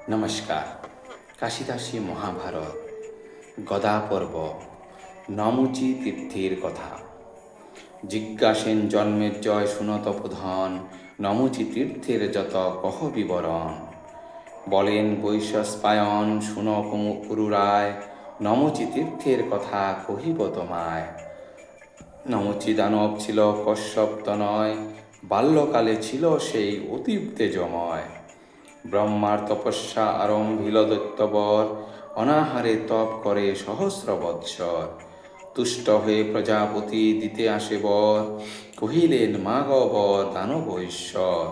নমস্কার। কাশিদাসী মহাভারত গদা পর্ব নমুচি তীর্থের কথা। জিজ্ঞাসেন জন্মের জয় শুনত প্রধান, নমুচি তীর্থের যত কহ বিবরণ। বলেন বৈশস্পায়ন শুন পুরুরায়, নমুচি তীর্থের কথা কহিব তোমায়। নমুচি দানব ছিল কশ্যপ তনয়, বাল্যকালে ছিল সেই অতীব তেজময়। ব্রহ্মার তপস্যা আরম্ভিল দৈত্যবর, অনাহারে তপ করে সহস্র বৎসর। তুষ্ট হয়ে প্রজাপতি দিতে আসে বর, কহিলেন মাগ বর দানব ঈশ্বর।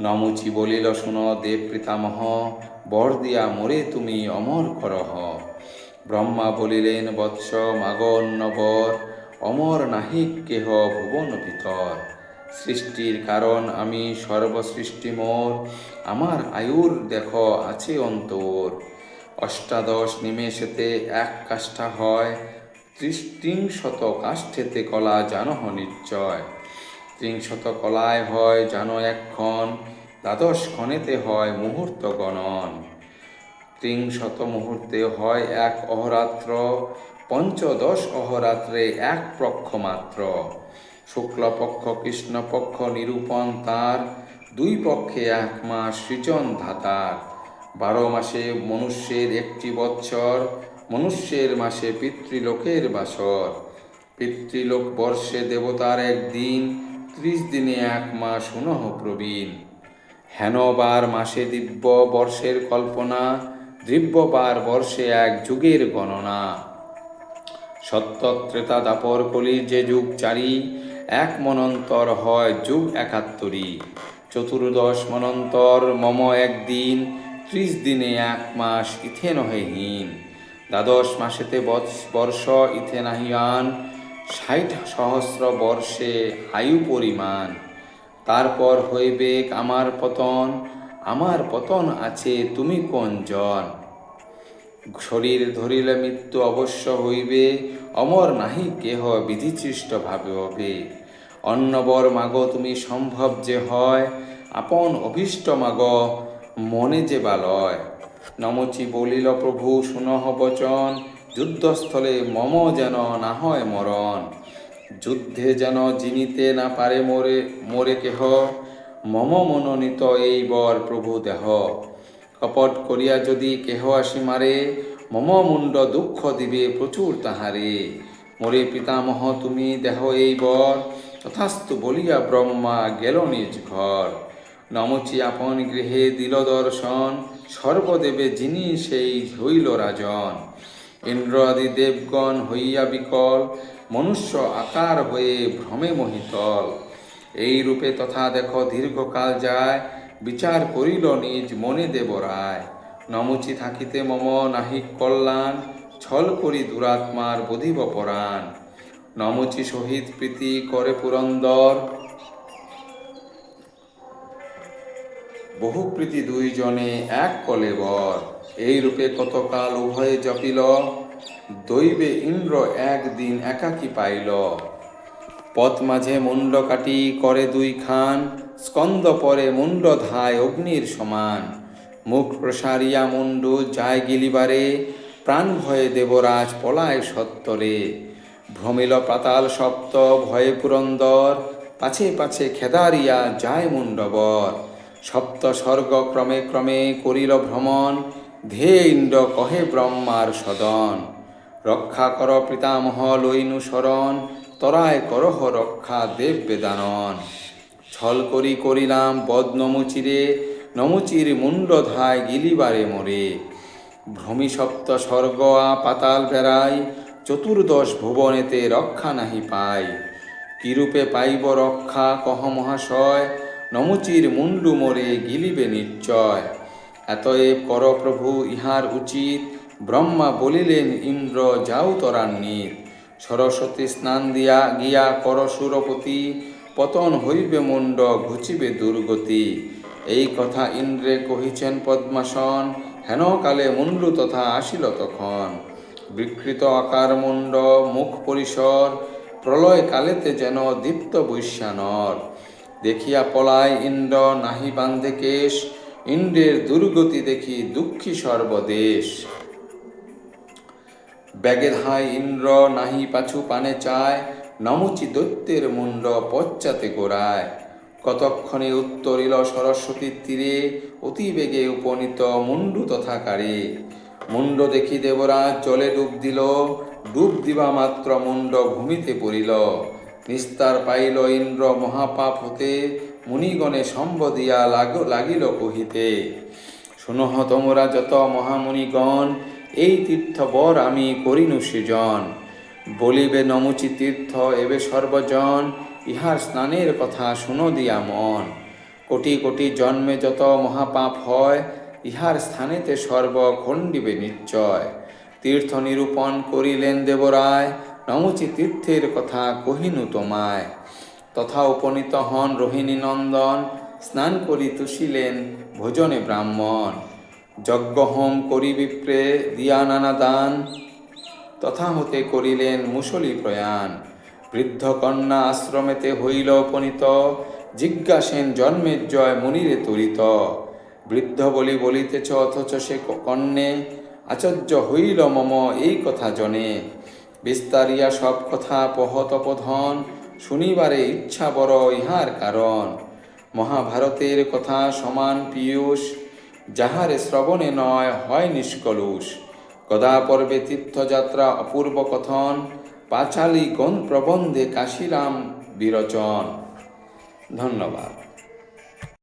নমুচি বলিল শুন দেব পিতামহ, বর দিয়া মোরে তুমি অমর করহ। ব্রহ্মা বলিলেন বৎস মাগ অন্য বর, অমর নাহিক কেহ ভুবন ভিতর। সৃষ্টির কারণ আমি সর্বসৃষ্টি মোর, আমার আয়ুর দেখো আছে অন্তর। অষ্টাদশ নিমেষেতে এক কাষ্ঠা হয়, ত্রিশত কাষ্ঠেতে কলা জানহ নিশ্চয়। ত্রিশত কলায় হয় জানো একক্ষণ, দ্বাদশ ক্ষণেতে হয় মুহূর্ত গণন। ত্রিশত মুহূর্তে হয় এক অহরাত্র, পঞ্চদশ অহরাত্রে এক পক্ষ মাত্র। শুক্লপক্ষ কৃষ্ণপক্ষ নিরূপণ তার, দুই পক্ষে এক মাস সৃজন ধাতার। 12 মাসে মনুষ্যের একটি বৎসর, মনুষ্যের মাসে পিতৃলোকের বাসর। পিতৃলোক বর্ষে দেবতার একদিন, 30 দিনে এক মাস শুনহ প্রবীণ। হেনবার মাসে দিব্য বর্ষের কল্পনা, দিব্যবার বর্ষে এক যুগের গণনা। সত্য ত্রেতা দাপর কলির যে যুগ চারি, এক মনন্তর হয় যুগ 71। চতুর্দশ মনন্তর মম একদিন, 30 দিনে এক মাস ইথে নহে হীন। দ্বাদশ মাসেতে বর্ষ ইথে নাহিয়ান, 60 সহস্র বর্ষে আয়ু পরিমাণ। তারপর হইবে আমার পতন আছে তুমি কোন জন। শরীর ধরিলে মৃত্যু অবশ্য হইবে, অমর নাহি কেহ বিধিসৃষ্ট ভাবে হবে। অন্নবর মাগ তুমি সম্ভব যে হয়, আপন অভীষ্ট মাগ মনে যে বালয়। নমচি বলিল প্রভু শুনহ বচন, যুদ্ধস্থলে মম যেন না হয় মরণ। যুদ্ধে যেন জিনিতে না পারে মোরে কেহ, মম মনোনীত এই বর প্রভু দেহ। কপট করিয়া যদি কেহ আসি মারে, মম মুণ্ড দুঃখ দিবে প্রচুর তাহারে। মোরে পিতামহ তুমি দেহ এই বর, তথাস্তু বলিয়া ব্রহ্মা গেল নিজ ঘর। নমচি আপন গৃহে দিল দর্শন, সর্বদেবে যিনি সেই হইল রাজন। ইন্দ্র আদি দেবগণ হইয়া বিকল, মনুষ্য আকার হয়ে ভ্রমে মোহিতল। এই রূপে তথা দেখো দীর্ঘকাল যায়, বিচার করিল নিজ মনে দেবরায়। নমুচি থাকিতে মম নাহিক কল্যাণ, ছল করি দুরাত্মার বধিব পরাণ। নমুচি সহিত প্রীতি করে পুরন্দর, বহু প্রীতি দুইজনে এক কলেবর। এই রূপে কতকাল উভয়ে জপিল, দৈবে ইন্দ্র একদিন একাকী পাইল। পথ মাঝে মুণ্ড কাটি করে দুই খান, স্কন্দ পরে মুণ্ড ধায় অগ্নির সমান। মুখ প্রসারিয়া মুণ্ডু যায় গিলিবারে, প্রাণ ভয়ে দেবরাজ পলায় সত্তরে। ভ্রমিল পাতাল সপ্ত ভয়ে পুরন্দর, পাছে পাছে খেদারিয়া যায় মুণ্ডবর। সপ্ত স্বর্গ ক্রমে ক্রমে করিল ভ্রমণ, ধে ইন্দ্র কহে ব্রহ্মার সদন। রক্ষা কর পিতামহ লইনু শরণ, তরায় করহ রক্ষা দেব বেদানন। ছল করি করিলাম বদ নমুচিরে, নমুচির মুণ্ড ধায় গিলিবারে মোরে। ভ্রমি সপ্ত স্বর্গ পাতাল বেড়াই, চতুর্দশ ভুবনেতে রক্ষা নাহি পাই। কিরূপে পাইব রক্ষা কহ মহাশয়, নমুচির মুণ্ডু মোরে গিলিবে নিশ্চয়। এতএব কর প্রভু ইহার উচিত, ব্রহ্মা বলিলেন ইন্দ্র যাও ত্বরান্বিত। সরস্বতী স্নান দিয়া গিয়া কর সুরপতি, পতন হইবে মুণ্ড ঘুচিবে দুর্গতি। এই কথা ইন্দ্রে কহিছেন পদ্মাসন, হেন কালে মুণ্ডু তথা আসিল তখন। বিকৃত আকার মুণ্ড মুখ পরিসর, প্রলয় কালেতে যেন দীপ্ত বৈশ্যানর। দেখিয়া পলায় ইন্দ্র নাহি বান্ধে কেশ, ইন্দ্রের দুর্গতি দেখি দুঃখী সর্বদেশ। ব্যাগে ধায় ইন্দ্র নাহি পাছু পানে চায়, নমুচি দৈত্যের মুন্ড পশ্চাতে গোড়ায়। কতক্ষণে উত্তরিল সরস্বতীর তীরে, অতি বেগে উপনীত মুন্ডু তথাকারে। মুন্ড দেখি দেবরাজ জলে ডুব দিল, ডুব দিবা মাত্র মুন্ড ভূমিতে পড়িল। নিস্তার পাইল ইন্দ্র মহাপাপ হতে, মুনিগণে সম্বদিয়া লাগিল কহিতে। শুনহ তোমরা যত মহামুনিগণ, এই তীর্থ বর আমি করিনু সৃজন। বলিবে নমুচি তীর্থ এবে সর্বজন, ইহার স্নানের কথা শুনো দিয়া মন। কোটি কোটি জন্মে যত মহাপাপ হয়, ইহার স্থানেতে সর্ব খণ্ডিবে নিশ্চয়। তীর্থ নিরূপণ করিলেন দেবরায়, নমুচি তীর্থের কথা কহিনু তোমায়। তথা উপনীত হন রোহিণী নন্দন, স্নান করি তুষিলেন ভোজনে ব্রাহ্মণ। যজ্ঞ হোম করি বিপ্রে দিয়া নানা দান, তথা হতে করিলেন মুসলি প্রয়াণ। বৃদ্ধ কন্যা আশ্রমেতে হইল উপনীত, জিজ্ঞাসেন জন্মের জয় মুনিরে তরিত। বৃদ্ধ বলি বলিতেছ অথচ সে কন্যে, আচার্য হইল মম এই কথা জনে। বিস্তারিয়া সব কথা পহতপধন, শুনিবারে ইচ্ছা বড় ইহার কারণ। মহাভারতের কথা সমান পীয়ূষ, যাহারে শ্রবণে নয় হয় নিষ্কলুষ। গদা পর্বে তীর্থযাত্রা অপূর্ব কথন, পাঁচালী গণ প্রবন্ধে কাশীরাম বিরচন। ধন্যবাদ।